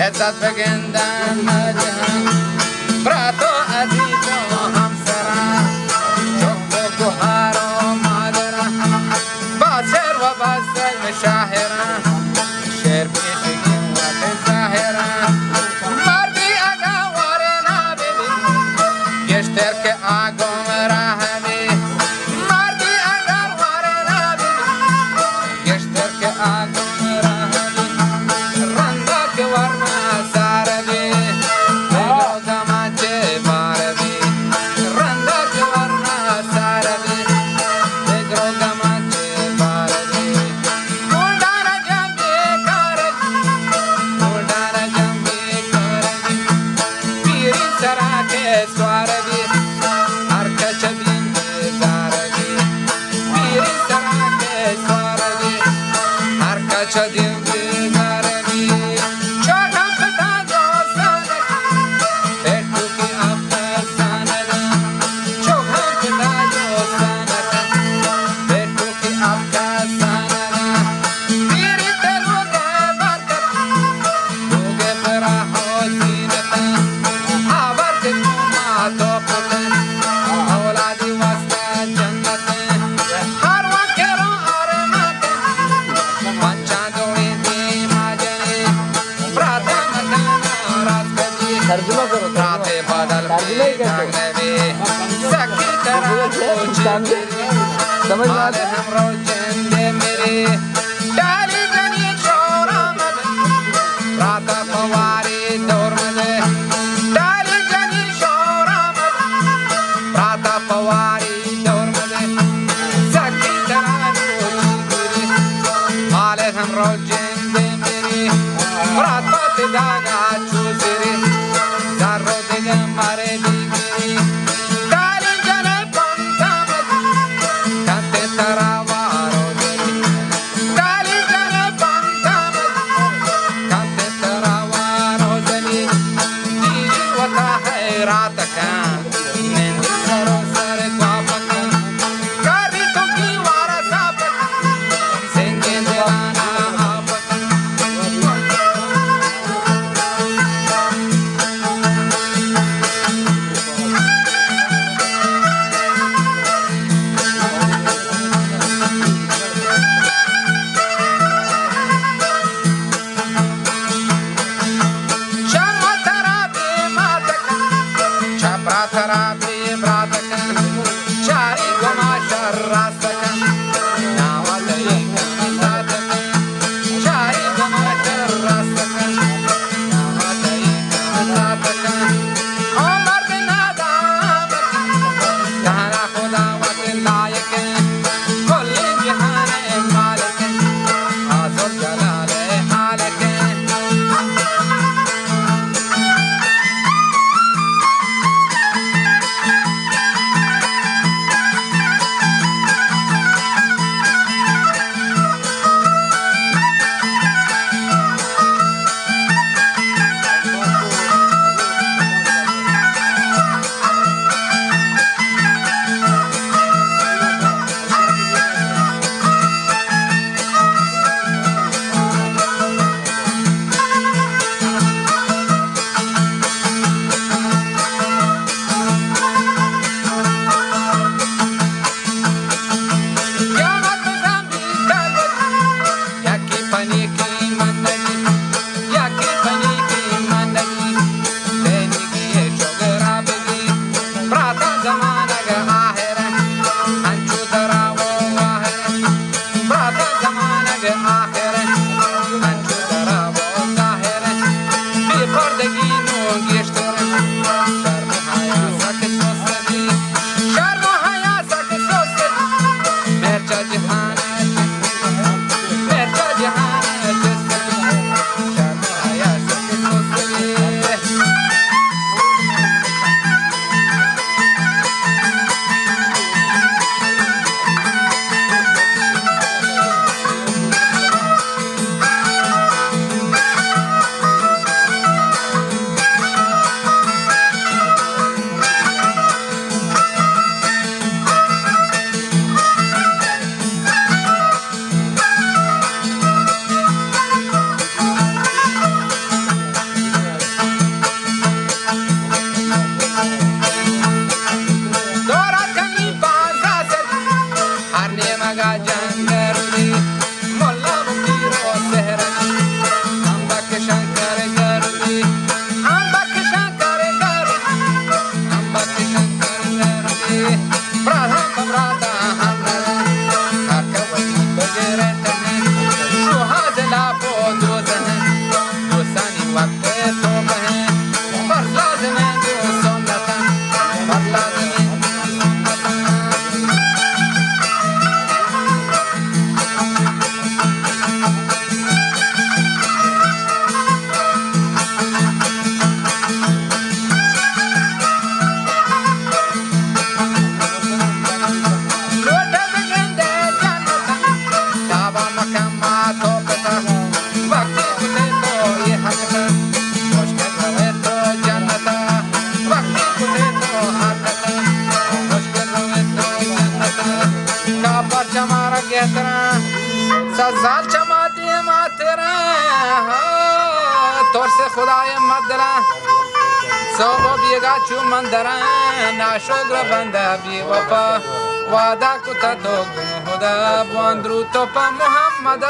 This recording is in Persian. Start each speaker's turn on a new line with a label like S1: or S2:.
S1: عزت بگندن جهان براتو عزیز و همسران چوک و گوهر و مادران با شعر و با سلم شاهران شعر پیشگی و ظاهران مردی اگه واره نبینی گشتر که آگم راهمی مردی اگر واره نبینی گشتر که آگم راهمی رنده که ورما ساربی بگو گمانچه باربی رنده که ورما ساربی بگو گمانچه باربی مولدان جنبی کاربی مولدان جنبی کاربی پیری سراکه سواربی هر کچ بینده داربی پیری سراکه سواربی هر کچ بینده داربی چاهم پتا دوستانه پیٹو کی افسانه چاهم پتا دوستانه پیٹو کی افسانه پیری تلوگه برکت لوگه فرح و زینت آورد کما توپت اولادی واسطه جنت هر وقت رو آرمت پنچاندوی دی ماجنی براتا مدانا راست کدی
S2: ترجمه करो
S1: راتے بدل میں جاگنے بھی سکی طرح پوچھے
S2: समझ में
S1: آلے ہم رو جندے میری ڈالی جنی شورا مدے راتا پواری دور مدے ڈالی جنی شورا مدے راتا پواری دور مدے سکی طرح پوچھے آلے ہم رو جندے میری رات پاتے داگا چوزری زارو دیگه مارے دیگری ڈالی جنے پانتا مدے کانتے تراوارو دری ڈالی جنے پانتا مدے کانتے تراوارو دری دیجی وطا ہے رات کان نندی سرو سر کوپکا کاری تو کی وارا ساپکا سنگین دلانا آپکا سزال چماتی ماتره ترس خدای مدره صوبا بیگا چو مندره ناشکر بنده بی وفا وعده کتا تو گمهده باندرو تو پا محمده